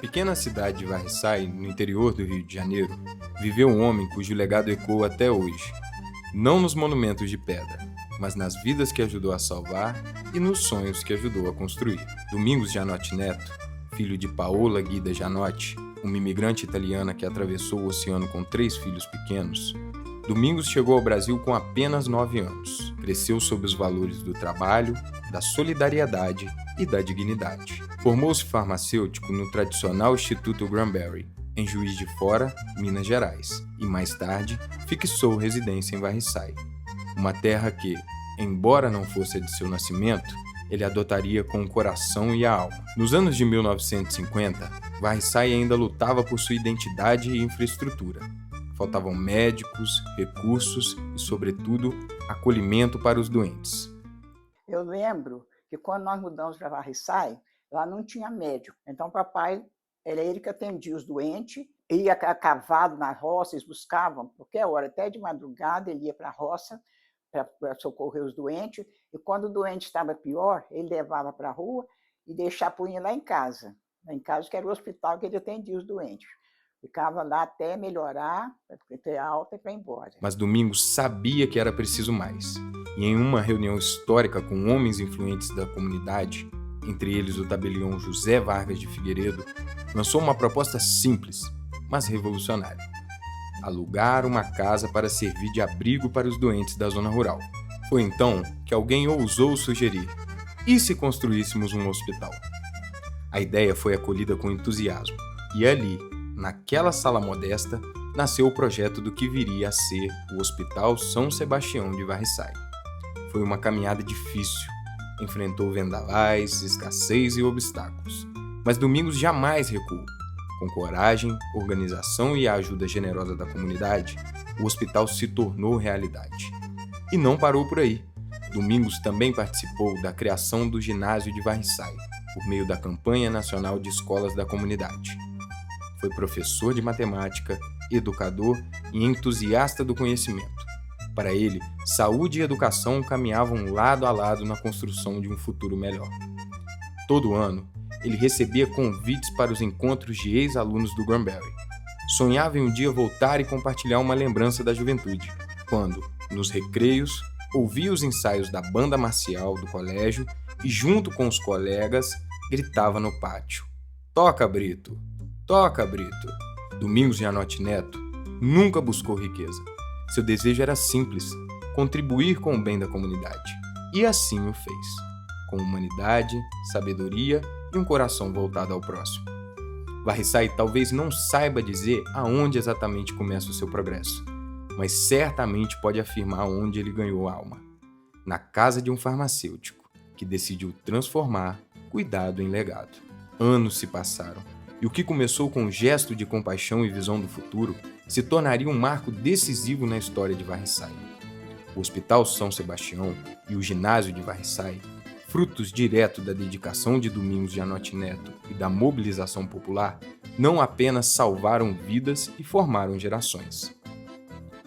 pequena cidade de Varriçai, no interior do Rio de Janeiro, viveu um homem cujo legado ecoa até hoje, não nos monumentos de pedra, mas nas vidas que ajudou a salvar e nos sonhos que ajudou a construir. Domingos Janotti Neto, filho de Paola Guida Janotti, uma imigrante italiana que atravessou o oceano com 3 filhos pequenos, Domingos chegou ao Brasil com apenas 9 anos. Cresceu sob os valores do trabalho, da solidariedade e da dignidade. Formou-se farmacêutico no tradicional Instituto Granberry, em Juiz de Fora, Minas Gerais, e mais tarde fixou residência em Varriçai, uma terra que, embora não fosse a de seu nascimento, ele adotaria com o coração e a alma. Nos anos de 1950, Varriçai ainda lutava por sua identidade e infraestrutura. Faltavam médicos, recursos e, sobretudo, acolhimento para os doentes. Eu lembro que quando nós mudamos para Varriçai, lá não tinha médico. Então, papai, era ele que atendia os doentes, ia a cavalo na roça, eles buscavam, qualquer hora, até de madrugada, ele ia para a roça para socorrer os doentes. E quando o doente estava pior, ele levava para a rua e deixava punha lá em casa. Lá em casa, que era o hospital que ele atendia os doentes. Ficava lá até melhorar, para ter alta e para ir embora. Mas Domingos sabia que era preciso mais. E em uma reunião histórica com homens influentes da comunidade, entre eles o tabelião José Vargas de Figueiredo, lançou uma proposta simples, mas revolucionária: alugar uma casa para servir de abrigo para os doentes da zona rural. Foi então que alguém ousou sugerir: e se construíssemos um hospital? A ideia foi acolhida com entusiasmo, e ali, naquela sala modesta, nasceu o projeto do que viria a ser o Hospital São Sebastião de Varriçai. Foi uma caminhada difícil, enfrentou vendavais, escassez e obstáculos, mas Domingos jamais recuou. Com coragem, organização e a ajuda generosa da comunidade, o hospital se tornou realidade. E não parou por aí. Domingos também participou da criação do ginásio de Varriçai, por meio da Campanha Nacional de Escolas da Comunidade. Foi professor de matemática, educador e entusiasta do conhecimento. Para ele, saúde e educação caminhavam lado a lado na construção de um futuro melhor. Todo ano, ele recebia convites para os encontros de ex-alunos do Granberry. Sonhava em um dia voltar e compartilhar uma lembrança da juventude, quando, nos recreios, ouvia os ensaios da banda marcial do colégio e, junto com os colegas, gritava no pátio: "Toca, Brito! Toca, Brito!" Domingos Janotti Neto nunca buscou riqueza. Seu desejo era simples: contribuir com o bem da comunidade. E assim o fez, com humanidade, sabedoria e um coração voltado ao próximo. Varriçai talvez não saiba dizer aonde exatamente começa o seu progresso, mas certamente pode afirmar onde ele ganhou alma: na casa de um farmacêutico que decidiu transformar cuidado em legado. Anos se passaram, e o que começou com um gesto de compaixão e visão do futuro se tornaria um marco decisivo na história de Varriçai. O Hospital São Sebastião e o Ginásio de Varriçai, frutos direto da dedicação de Domingos Janotti Neto e da mobilização popular, não apenas salvaram vidas e formaram gerações.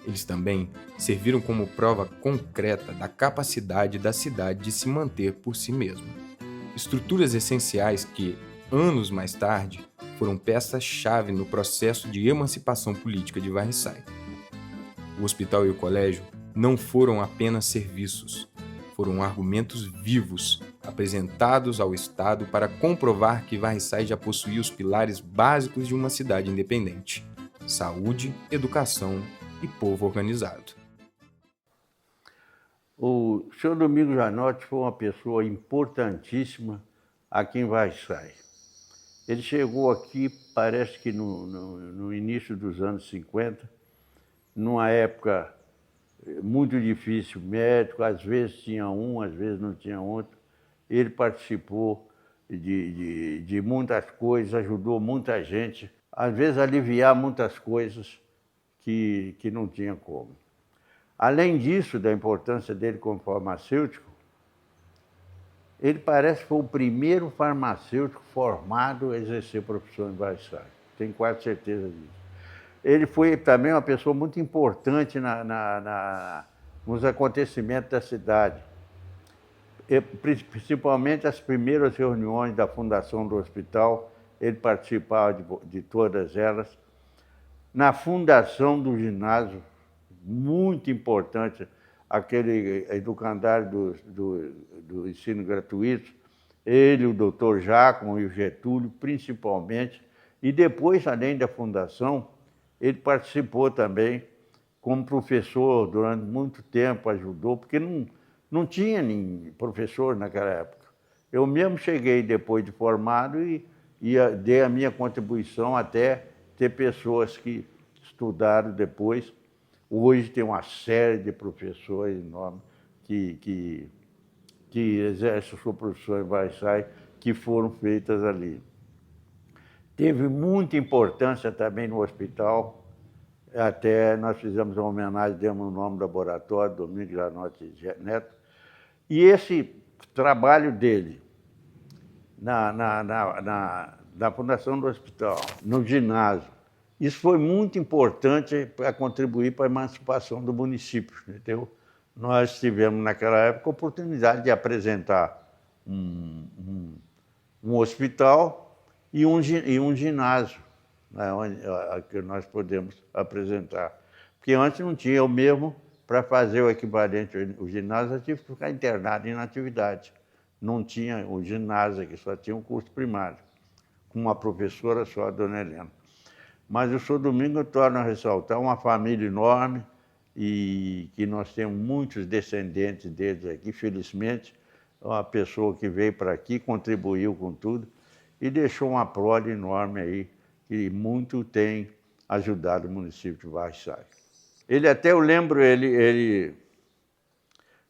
Eles também serviram como prova concreta da capacidade da cidade de se manter por si mesma. Estruturas essenciais que, anos mais tarde, foram peças-chave no processo de emancipação política de Varriçai. O hospital e o colégio não foram apenas serviços, foram argumentos vivos apresentados ao Estado para comprovar que Varriçai já possuía os pilares básicos de uma cidade independente: saúde, educação e povo organizado. O senhor Domingos Janotti foi uma pessoa importantíssima aqui em Varriçai. Ele chegou aqui, parece que no início dos anos 50, numa época muito difícil, médico, às vezes tinha um, às vezes não tinha outro. Ele participou de muitas coisas, ajudou muita gente, às vezes a aliviar muitas coisas que não tinha como. Além disso, da importância dele como farmacêutico, ele parece que foi o primeiro farmacêutico formado a exercer profissão em Varriçai. Tenho quase certeza disso. Ele foi também uma pessoa muito importante nos acontecimentos da cidade. Principalmente as primeiras reuniões da fundação do hospital, ele participava de todas elas. Na fundação do ginásio, muito importante, aquele educandário do ensino gratuito, ele, o doutor Jácome e o Getúlio, principalmente, e depois, além da fundação, ele participou também como professor durante muito tempo, ajudou, porque não tinha nem professor naquela época. Eu mesmo cheguei depois de formado e dei a minha contribuição até ter pessoas que estudaram depois. Hoje tem uma série de professores enormes que exercem sua profissão em Versailles, que foram feitas ali. Teve muita importância também no hospital, até nós fizemos uma homenagem, demos o nome do laboratório, Domingos Janotti Neto, e esse trabalho dele na fundação do hospital, no ginásio, isso foi muito importante para contribuir para a emancipação do município, entendeu? Nós tivemos, naquela época, a oportunidade de apresentar um hospital e um ginásio, né, que nós podemos apresentar. Porque antes não tinha, eu mesmo, para fazer o equivalente ao ginásio, eu tive que ficar internado em inatividade. Não tinha o ginásio aqui, só tinha um curso primário, com uma professora só, a dona Helena. Mas o Sr. Domingos, eu torno a ressaltar, uma família enorme, e que nós temos muitos descendentes deles aqui, felizmente, uma pessoa que veio para aqui, contribuiu com tudo e deixou uma prole enorme aí, que muito tem ajudado o município de Versailles. Ele até, eu lembro,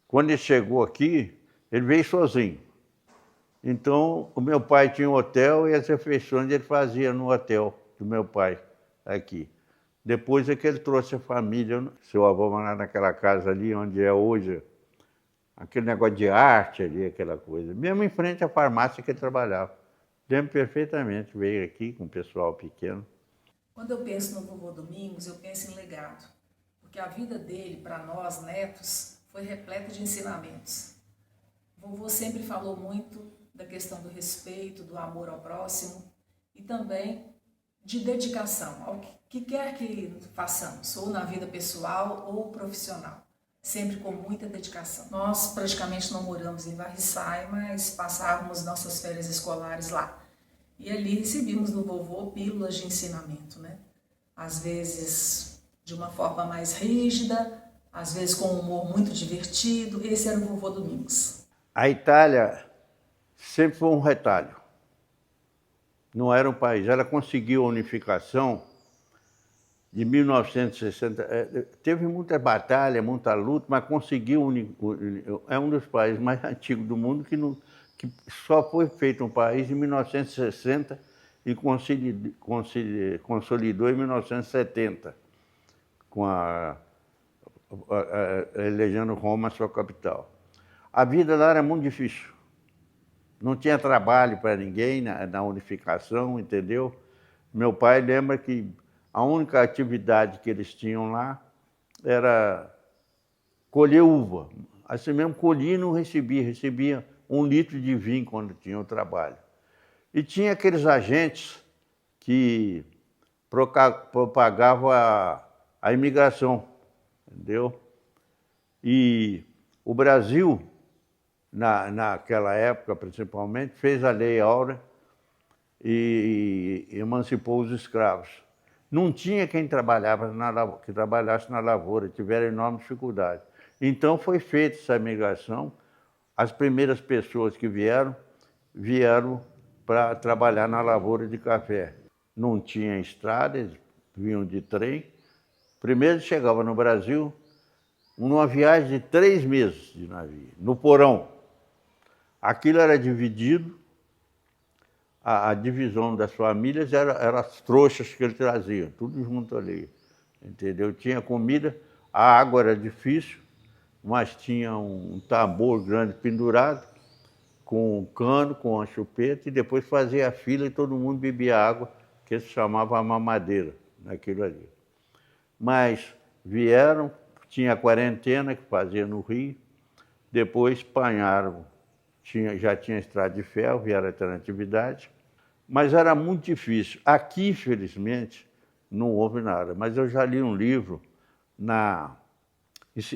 quando ele chegou aqui, ele veio sozinho. Então, o meu pai tinha um hotel e as refeições ele fazia no hotel do meu pai aqui. Depois é que ele trouxe a família, seu avô morava naquela casa ali, onde é hoje, aquele negócio de arte ali, aquela coisa. Mesmo em frente à farmácia que ele trabalhava. Lembro perfeitamente, veio aqui com o pessoal pequeno. Quando eu penso no vovô Domingos, eu penso em legado. Porque a vida dele, para nós, netos, foi repleta de ensinamentos. O vovô sempre falou muito da questão do respeito, do amor ao próximo e também de dedicação ao que quer que façamos, ou na vida pessoal ou profissional, sempre com muita dedicação. Nós praticamente não moramos em Versailles, mas passávamos nossas férias escolares lá. E ali recebíamos do vovô pílulas de ensinamento, né? Às vezes de uma forma mais rígida, às vezes com um humor muito divertido. Esse era o vovô Domingos. A Itália sempre foi um retalho. Não era um país. Ela conseguiu a unificação de 1960. Teve muita batalha, muita luta, mas conseguiu. É um dos países mais antigos do mundo que só foi feito um país em 1960 e consolidou em 1970, elegendo Roma sua capital. A vida lá era muito difícil. Não tinha trabalho para ninguém na unificação, entendeu? Meu pai lembra que a única atividade que eles tinham lá era colher uva. Assim mesmo, colhia e não recebia 1 litro de vinho quando tinha o trabalho. E tinha aqueles agentes que propagavam a imigração, entendeu? E o Brasil, naquela época principalmente, fez a Lei Áurea e emancipou os escravos. Não tinha quem trabalhasse na lavoura, tiveram enorme dificuldade. Então foi feita essa migração. As primeiras pessoas que vieram para trabalhar na lavoura de café. Não tinha estrada, eles vinham de trem. Primeiro chegavam no Brasil, numa viagem de 3 meses de navio, no porão. Aquilo era dividido, a divisão das famílias eram as trouxas que ele trazia, tudo junto ali, entendeu? Tinha comida, a água era difícil, mas tinha um tambor grande pendurado, com um cano, com uma chupeta, e depois fazia a fila e todo mundo bebia água, que se chamava mamadeira, naquilo ali. Mas vieram, tinha a quarentena que fazia no Rio, depois panharam, já tinha estrada de ferro, vieram até na atividade, Mas era muito difícil. Aqui, infelizmente, não houve nada. Mas eu já li um livro no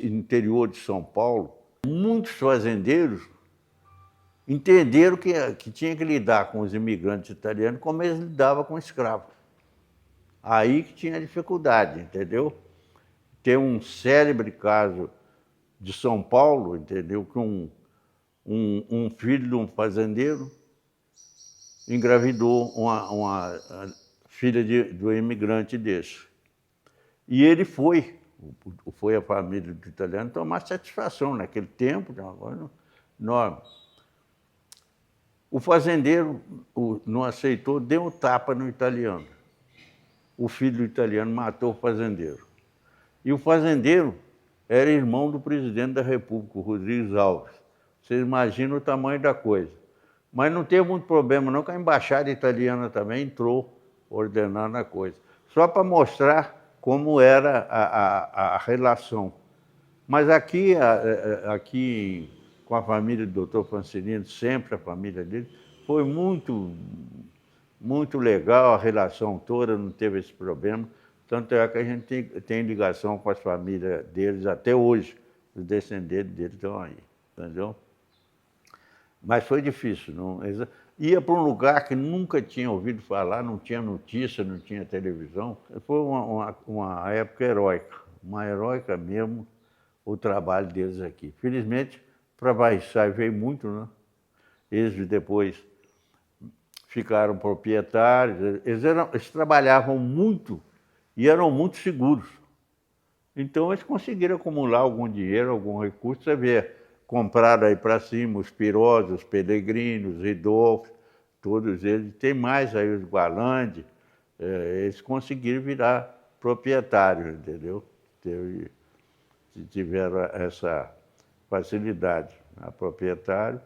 interior de São Paulo. Muitos fazendeiros entenderam que tinha que lidar com os imigrantes italianos como eles lidavam com escravos. Aí que tinha dificuldade, entendeu? Tem um célebre caso de São Paulo, entendeu? Que um filho de um fazendeiro engravidou uma filha do imigrante desse. E ele foi a família do italiano tomar satisfação naquele tempo, de uma coisa enorme. O fazendeiro não aceitou, deu um tapa no italiano. O filho do italiano matou o fazendeiro. E o fazendeiro era irmão do presidente da República, o Rodrigues Alves. Vocês imaginam o tamanho da coisa. Mas não teve muito problema não, que a embaixada italiana também entrou ordenando a coisa. Só para mostrar como era a relação. Mas aqui com a família do Dr. Francilino, sempre a família dele, foi muito, muito legal a relação toda, não teve esse problema. Tanto é que a gente tem ligação com as famílias deles até hoje. Os descendentes deles estão aí, entendeu? Mas foi difícil. Ia para um lugar que nunca tinha ouvido falar, não tinha notícia, não tinha televisão. Foi uma época heróica, uma heróica mesmo, o trabalho deles aqui. Felizmente, para Varriçai veio muito, né? Eles depois ficaram proprietários, eles trabalhavam muito e eram muito seguros. Então, eles conseguiram acumular algum dinheiro, algum recurso. Você vê, compraram aí para cima os Pirosa, os Pellegrini, os Ridolfi, todos eles. Tem mais aí os Gualandi. Eles conseguiram virar proprietários, entendeu? Tiveram essa facilidade a proprietário.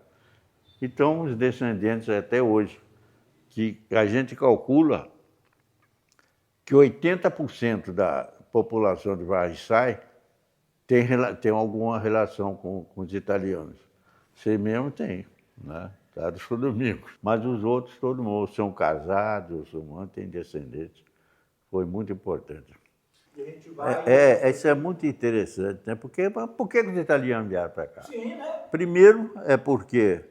Então, os descendentes até hoje, que a gente calcula que 80% da população de Varriçai tem alguma relação com os italianos. Você mesmo tem, né? Tá dos domingos. Mas os outros, todo mundo, são casados, têm descendentes. Foi muito importante. E a gente vai... Isso é muito interessante, né? Por que os italianos vieram para cá? Sim, né? Primeiro, é porque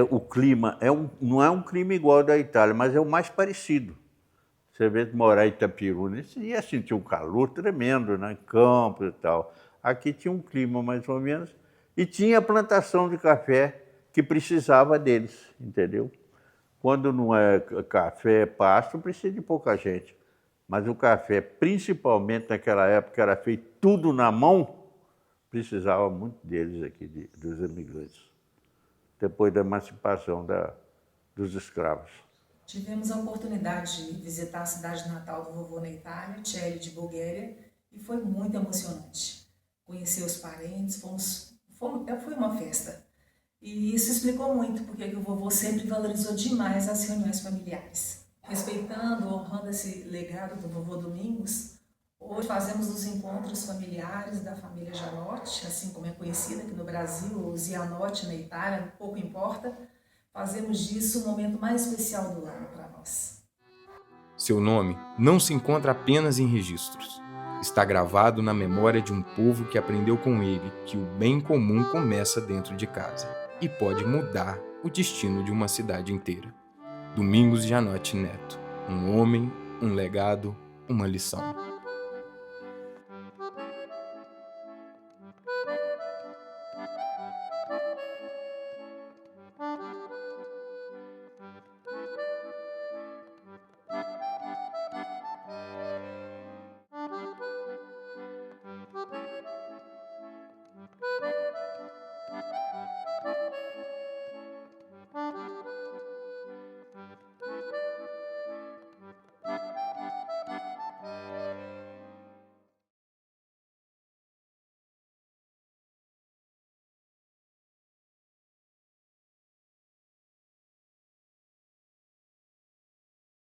o clima não é um clima igual ao da Itália, mas é o mais parecido. Você vê que morar em Itapiruna, você ia sentir um calor tremendo, né? Campo e tal. Aqui tinha um clima mais ou menos, e tinha plantação de café que precisava deles, entendeu? Quando não é café, pasto, precisa de pouca gente. Mas o café, principalmente naquela época, era feito tudo na mão, precisava muito deles aqui, dos imigrantes, depois da emancipação dos escravos. Tivemos a oportunidade de visitar a cidade natal do vovô na Itália, Celli de Bulgária, e foi muito emocionante. Conhecer os parentes, foi uma festa. E isso explicou muito porque o vovô sempre valorizou demais as reuniões familiares. Respeitando, honrando esse legado do vovô Domingos, hoje fazemos os encontros familiares da família Janotti, assim como é conhecida aqui no Brasil, ou Zianotti na Itália, pouco importa. Fazemos disso o momento mais especial do ano para nós. Seu nome não se encontra apenas em registros. Está gravado na memória de um povo que aprendeu com ele que o bem comum começa dentro de casa e pode mudar o destino de uma cidade inteira. Domingos Janotti Neto. Um homem, um legado, uma lição.